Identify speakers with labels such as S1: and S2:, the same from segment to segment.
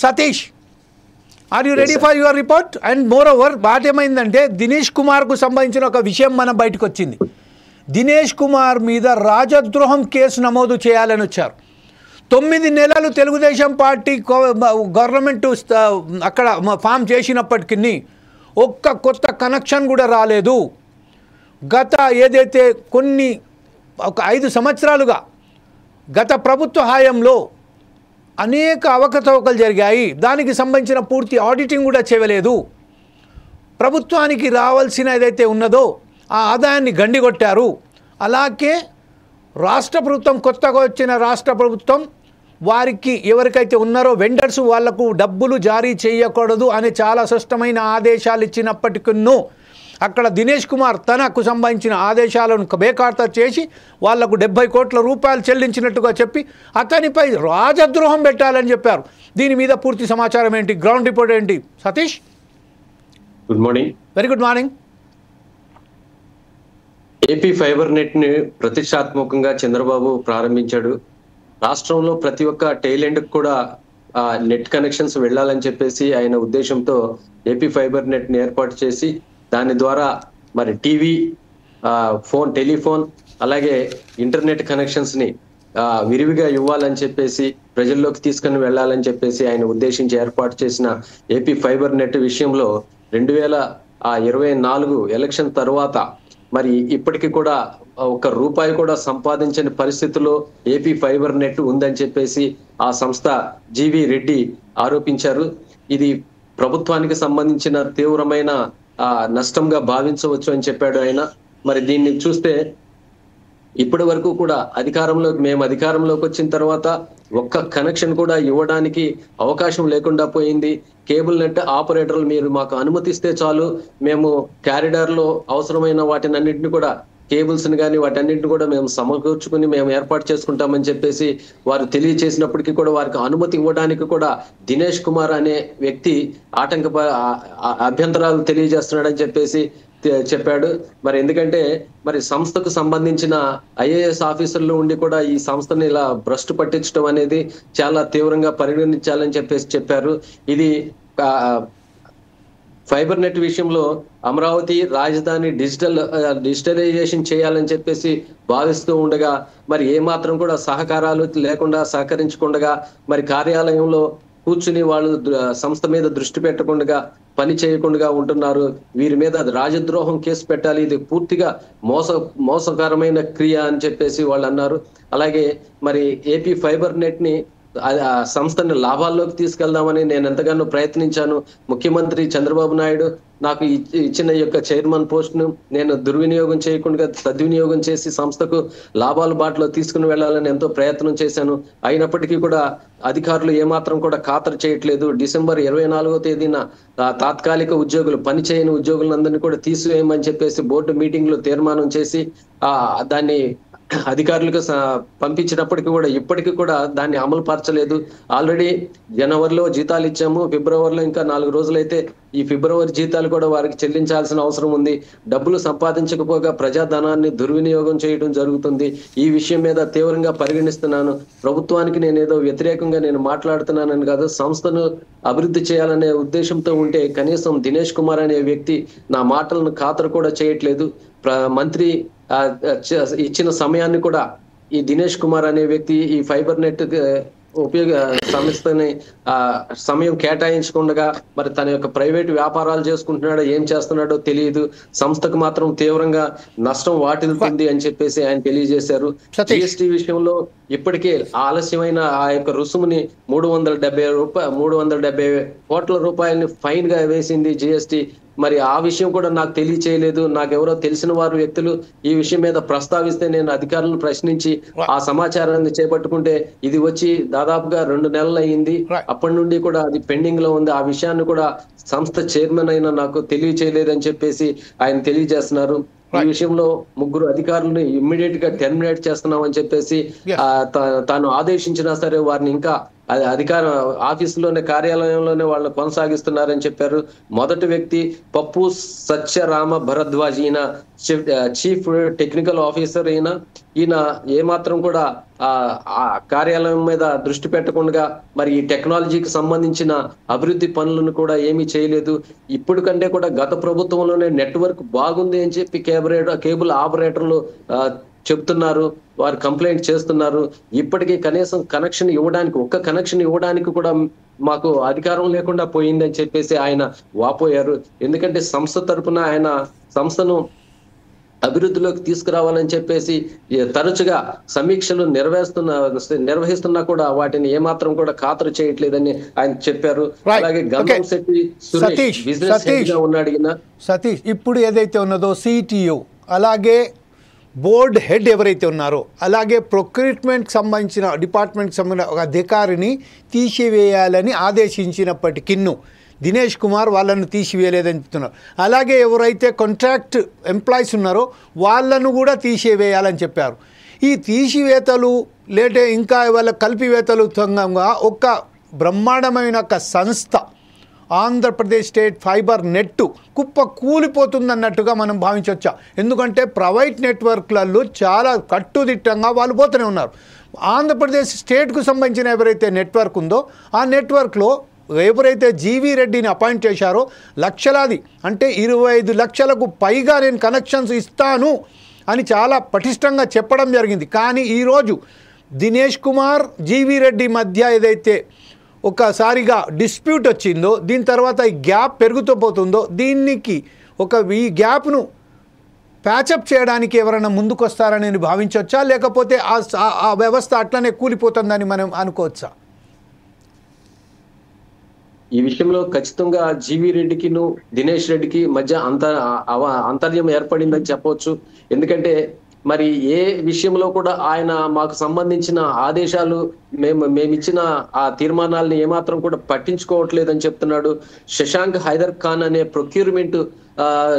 S1: Satish, are you
S2: Yes,
S1: ready
S2: sir.
S1: For your report? And moreover but ఏమైందంటే దినేష్ కుమార్కు సంబంధించిన ఒక విషయం మనం బయటకు వచ్చింది. దినేష్ కుమార్ మీద రాజద్రోహం కేసు నమోదు చేయాలని వచ్చారు. 9 నెలలు తెలుగుదేశం పార్టీ గవర్నమెంట్ అక్కడ ఫామ్ చేసినప్పటికీ ఒక్క కొత్త కనెక్షన్ కూడా రాలేదు. గత ఏదైతే ఒక 5 సంవత్సరాలుగా గత ప్రభుత్వ హయాంలో అనేక అవకతవకలు జరిగాయి. దానికి సంబంధించిన పూర్తి ఆడిటింగ్ కూడా చేయలేదు. ప్రభుత్వానికి రావాల్సిన ఏదైతే ఉన్నదో ఆ ఆదాయాన్ని గండిగొట్టారు. అలాగే రాష్ట్ర ప్రభుత్వం, కొత్తగా వచ్చిన రాష్ట్ర ప్రభుత్వం వారికి ఎవరికైతే ఉన్నారో వెండర్స్ వాళ్లకు డబ్బులు జారీ చేయకూడదు అనే చాలా స్పష్టమైన ఆదేశాలు ఇచ్చినప్పటికీ అక్కడ దినేష్ కుమార్ తనకు సంబంధించిన ఆదేశాలను బేఖాతరు చేసి వాళ్లకు 70 కోట్ల రూపాయలు చెల్లించినట్టుగా చెప్పి అతనిపై రాజద్రోహం పెట్టాలని చెప్పారు. దీని మీద పూర్తి సమాచారం ఏంటి? గ్రౌండ్ రిపోర్ట్ ఏంటి Satish?
S2: Good morning.
S1: Very good morning.
S2: AP fibre net ని ప్రతిష్టాత్మకంగా చంద్రబాబు ప్రారంభించాడు. రాష్ట్రంలో ప్రతి ఒక్క టైలెండ్ కూడా నెట్ కనెక్షన్స్ వెళ్ళాలని చెప్పేసి ఆయన ఉద్దేశంతో ఏపీ ఫైబర్ నెట్ ని ఏర్పాటు చేసి దాని ద్వారా మరి టీవీ, టెలిఫోన్ అలాగే ఇంటర్నెట్ కనెక్షన్స్ ని విరివిగా ఇవ్వాలని చెప్పేసి ప్రజల్లోకి తీసుకుని వెళ్ళాలని చెప్పేసి ఆయన ఉద్దేశించి ఏర్పాటు చేసిన ఏపీ ఫైబర్ నెట్ విషయంలో 2024 ఎలక్షన్ తర్వాత మరి ఇప్పటికీ కూడా ఒక్క రూపాయి కూడా సంపాదించని పరిస్థితుల్లో ఏపీ ఫైబర్ నెట్ ఉందని చెప్పేసి ఆ సంస్థ జీవి రెడ్డి ఆరోపించారు. ఇది ప్రభుత్వానికి సంబంధించిన తీవ్రమైన నష్టంగా భావించవచ్చు అని చెప్పాడు ఆయన. మరి దీన్ని చూస్తే ఇప్పటి వరకు కూడా మేము అధికారంలోకి వచ్చిన తర్వాత ఒక్క కనెక్షన్ కూడా ఇవ్వడానికి అవకాశం లేకుండా పోయింది. కేబుల్ నెట్ ఆపరేటర్లు మీరు మాకు అనుమతిస్తే చాలు, మేము క్యారిడార్లో అవసరమైన వాటినన్నింటినీ కూడా కేబుల్స్ ని కానీ వాటన్నింటిని కూడా మేము సమకూర్చుకుని మేము ఏర్పాటు చేసుకుంటామని చెప్పేసి వారు తెలియచేసినప్పటికీ కూడా వారికి అనుమతి ఇవ్వడానికి కూడా దినేష్ కుమార్ అనే వ్యక్తి అభ్యంతరాలు తెలియజేస్తున్నాడని చెప్పేసి చెప్పాడు. మరి ఎందుకంటే మరి సంస్థకు సంబంధించిన ఐఏఎస్ ఆఫీసర్లు ఉండి కూడా ఈ సంస్థని ఇలా భ్రష్టు పట్టించడం అనేది చాలా తీవ్రంగా పరిగణించాలని చెప్పేసి చెప్పారు. ఇది ఫైబర్ నెట్ విషయంలో అమరావతి రాజధాని డిజిటలైజేషన్ చేయాలని చెప్పేసి భావిస్తూ ఉండగా మరి ఏమాత్రం కూడా సహకారాలు లేకుండా సహకరించకుండా మరి కార్యాలయంలో కూర్చుని వాళ్ళు సంస్థ మీద దృష్టి పెట్టకుండా పని చేయకుండా ఉంటున్నారు. వీరి మీద రాజద్రోహం కేసు పెట్టాలి, ఇది పూర్తిగా మోసకరమైన క్రియ అని చెప్పేసి వాళ్ళు అన్నారు. అలాగే మరి ఏపీ ఫైబర్ నెట్ ని సంస్థని లాభాల్లోకి తీసుకెళ్దామని నేను ఎంతగానో ప్రయత్నించాను. ముఖ్యమంత్రి చంద్రబాబు నాయుడు నాకు ఇచ్చిన యొక్క చైర్మన్ పోస్ట్ ను నేను దుర్వినియోగం చేయకుండా సద్వినియోగం చేసి సంస్థకు లాభాల బాటలో తీసుకుని వెళ్లాలని ఎంతో ప్రయత్నం చేశాను. అయినప్పటికీ కూడా అధికారులు ఏమాత్రం కూడా ఖాతరు చేయట్లేదు. డిసెంబర్ 24వ తేదీన తాత్కాలిక ఉద్యోగులు, పనిచేయని ఉద్యోగులందరినీ కూడా తీసివేయమని చెప్పేసి బోర్డు మీటింగ్ లో తీర్మానం చేసి దాన్ని అధికారులకు పంపించినప్పటికీ కూడా ఇప్పటికీ కూడా దాన్ని అమలు పరచలేదు. ఆల్రెడీ జనవరిలో జీతాలు ఇచ్చాము, ఫిబ్రవరిలో ఇంకా 4 రోజులైతే ఈ ఫిబ్రవరి జీతాలు కూడా వారికి చెల్లించాల్సిన అవసరం ఉంది. డబ్బులు సంపాదించకపోగా ప్రజాధనాన్ని దుర్వినియోగం చేయడం జరుగుతుంది. ఈ విషయం మీద తీవ్రంగా పరిగణిస్తున్నాను. ప్రభుత్వానికి నేనేదో వ్యతిరేకంగా నేను మాట్లాడుతున్నానని కాదు, సంస్థను అభివృద్ధి చేయాలనే ఉద్దేశంతో ఉంటే కనీసం దినేష్ కుమార్ అనే వ్యక్తి నా మాటలను ఖాతరు కూడా చేయట్లేదు. మంత్రి ఇచ్చిన సమయాన్ని కూడా ఈ దినేష్ కుమార్ అనే వ్యక్తి ఈ ఫైబర్ నెట్ సంస్థని సమయం కేటాయించకుండా మరి తన యొక్క ప్రైవేట్ వ్యాపారాలు చేసుకుంటున్నాడో ఏం చేస్తున్నాడో తెలియదు. సంస్థకు మాత్రం తీవ్రంగా నష్టం వాటిల్తుంది అని చెప్పేసి ఆయన తెలియజేశారు. జిఎస్టీ విషయంలో ఇప్పటికే ఆలస్యమైన ఆ యొక్క రుసుముని 370 కోట్ల రూపాయలని ఫైన్ గా వేసింది జిఎస్టీ. మరి ఆ విషయం కూడా నాకు తెలియచేయలేదు. నాకెవరో తెలిసిన వారు వ్యక్తులు ఈ విషయం మీద ప్రస్తావిస్తే నేను అధికారులను ప్రశ్నించి ఆ సమాచారాన్ని చేపట్టుకుంటే ఇది వచ్చి దాదాపుగా 2 నెలలు అయ్యింది. అప్పటి నుండి కూడా అది పెండింగ్ లో ఉంది. ఆ విషయాన్ని కూడా సంస్థ చైర్మన్ అయినా నాకు తెలియచేయలేదని చెప్పేసి ఆయన తెలియజేస్తున్నారు. ఈ విషయంలో 3 అధికారులను ఇమ్మీడియట్ గా టెర్మినేట్ చేస్తున్నామని చెప్పేసి తాను ఆదేశించినా సరే వారిని ఇంకా అది అధికార ఆఫీసులోనే కార్యాలయంలోనే వాళ్ళని కొనసాగిస్తున్నారని చెప్పారు. మొదటి వ్యక్తి పప్పు సత్యరామ భరద్వాజ్, ఈయన చీఫ్ టెక్నికల్ ఆఫీసర్. ఈయన ఏమాత్రం కూడా ఆ కార్యాలయం మీద దృష్టి పెట్టకుండా మరి ఈ టెక్నాలజీకి సంబంధించిన అభివృద్ధి పనులను కూడా ఏమీ చేయలేదు. ఇప్పుడు కంటే కూడా గత ప్రభుత్వంలోనే నెట్వర్క్ బాగుంది అని చెప్పి కేబుల్ ఆపరేటర్లు చెప్తున్నారు, వారు కంప్లైంట్ చేస్తున్నారు. ఇప్పటికీ కనీసం ఒక్క కనెక్షన్ ఇవ్వడానికి కూడా మాకు అధికారం లేకుండా పోయిందని చెప్పేసి ఆయన వాపోయారు. ఎందుకంటే సంస్థ తరపున ఆయన సంస్థను అభివృద్ధిలోకి తీసుకురావాలని చెప్పేసి తరచుగా సమీక్షలు నిర్వహిస్తున్నా కూడా వాటిని ఏమాత్రం కూడా ఖాతరు చేయట్లేదని ఆయన చెప్పారు. అలాగే గంధం శెట్టి సురేష్ బిజినెస్ హెడ్ గా ఉన్నాడు.
S1: సతీష్, ఇప్పుడు ఏదైతే ఉన్నదో సిటిఓ, అలాగే బోర్డ్ హెడ్ ఎవరైతే ఉన్నారో, అలాగే ప్రొక్యూర్మెంట్కి సంబంధించిన డిపార్ట్మెంట్కి సంబంధించిన ఒక అధికారిని తీసివేయాలని ఆదేశించినప్పటికీ దినేష్ కుమార్ వాళ్ళను తీసివేయలేదని చెప్తున్నారు. అలాగే ఎవరైతే కాంట్రాక్ట్ ఎంప్లాయీస్ ఉన్నారో వాళ్ళను కూడా తీసివేయాలని చెప్పారు. ఈ తీసివేతలు ఇంకా వాళ్ళ కలిపివేతలు సంఘంగా ఒక బ్రహ్మాండమైన ఒక సంస్థ ఆంధ్రప్రదేశ్ స్టేట్ ఫైబర్ నెట్ కుప్ప కూలిపోతుందన్నట్టుగా మనం భావించవచ్చా? ఎందుకంటే ప్రైవేట్ నెట్వర్క్లలో చాలా కట్టుదిట్టంగా వాళ్ళు పోతూనే ఉన్నారు. ఆంధ్రప్రదేశ్ స్టేట్కు సంబంధించిన ఎవరైతే నెట్వర్క్ ఉందో ఆ నెట్వర్క్లో ఎవరైతే జీవీ రెడ్డిని అపాయింట్ చేశారో లక్షలాది, అంటే 25 లక్షలకు పైగా నేను కనెక్షన్స్ ఇస్తాను అని చాలా పటిష్టంగా చెప్పడం జరిగింది. కానీ ఈరోజు దినేష్ కుమార్ జీవీ రెడ్డి మధ్య ఏదైతే ఒకసారిగా డిస్ప్యూట్ వచ్చిందో, దీని తర్వాత ఈ గ్యాప్ పెరుగుతూ పోతుందో, ఈ గ్యాప్ను ప్యాచప్ చేయడానికి ఎవరైనా ముందుకు వస్తారని భావించవచ్చా, లేకపోతే ఆ వ్యవస్థ అట్లనే కూలిపోతుందని మనం అనుకోవచ్చా?
S2: ఈ విషయంలో ఖచ్చితంగా జీవీ రెడ్డికి దినేష్ రెడ్డికి మధ్య అంతర్యం ఏర్పడిందని చెప్పవచ్చు. ఎందుకంటే మరి ఏ విషయంలో కూడా ఆయన మాకు సంబంధించిన ఆదేశాలు మేమిచ్చిన ఆ తీర్మానాలను ఏమాత్రం కూడా పట్టించుకోవట్లేదని చెప్తున్నాడు. శశాంక్ హైదర్ ఖాన్ అనే ప్రొక్యూర్మెంట్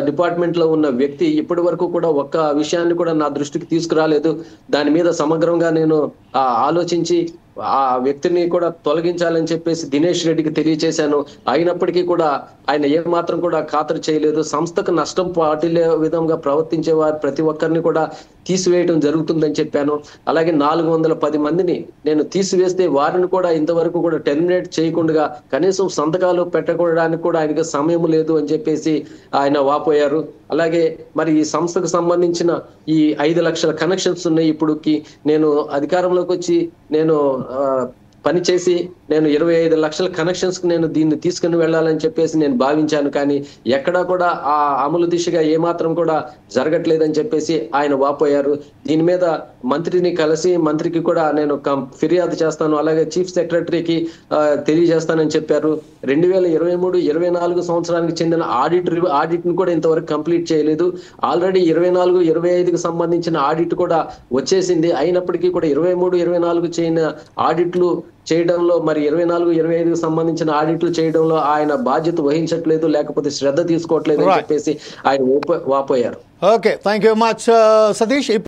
S2: డిపార్ట్మెంట్ లో ఉన్న వ్యక్తి ఇప్పటి వరకు కూడా ఒక్క విషయాన్ని కూడా నా దృష్టికి తీసుకురాలేదు. దాని మీద సమగ్రంగా నేను ఆలోచించి ఆ వ్యక్తిని కూడా తొలగించాలని చెప్పేసి దినేష్ రెడ్డికి తెలియచేశాను. అయినప్పటికీ కూడా ఆయన ఏమాత్రం కూడా ఖాతరు చేయలేదు. సంస్థకు నష్టం పాటిల్లే విధంగా ప్రవర్తించే వారు ప్రతి ఒక్కరిని కూడా తీసివేయడం జరుగుతుందని చెప్పాను. అలాగే 410 మందిని నేను తీసివేస్తే వారిని కూడా ఇంతవరకు కూడా టెర్మినేట్ చేయకుండా కనీసం సంతకాలు పెట్టడానికి కూడా ఆయనకి సమయం లేదు అని చెప్పేసి ఆయన వాపోయారు. అలాగే మరి ఈ సంస్థకు సంబంధించిన ఈ 5 లక్షల కనెక్షన్స్ ఉన్నాయి. ఇప్పుడుకి నేను అధికారంలోకి వచ్చి నేను పనిచేసి నేను 25 లక్షల కనెక్షన్స్ కు నేను దీన్ని తీసుకుని వెళ్ళాలని చెప్పేసి నేను భావించాను. కానీ ఎక్కడా కూడా ఆ అమలు దిశగా ఏమాత్రం కూడా జరగట్లేదని చెప్పేసి ఆయన వాపోయారు. దీని మీద మంత్రిని కలిసి మంత్రికి కూడా నేను ఫిర్యాదు చేస్తాను, అలాగే చీఫ్ సెక్రటరీకి తెలియజేస్తానని చెప్పారు. 2023-24 సంవత్సరానికి చెందిన ఆడిట్ ని కూడా ఇంతవరకు కంప్లీట్ చేయలేదు. ఆల్రెడీ 24-25కి సంబంధించిన ఆడిట్ కూడా వచ్చేసింది. అయినప్పటికీ కూడా 23-24 చేయని ఆడిట్లు చేయడంలో మరి 24-25కి సంబంధించిన ఆడిట్లు చేయడంలో ఆయన బాధ్యత వహించట్లేదు, లేకపోతే శ్రద్ధ తీసుకోవట్లేదు అని చెప్పేసి ఆయన వాపోయారు.
S1: Okay, thank you very much Satish.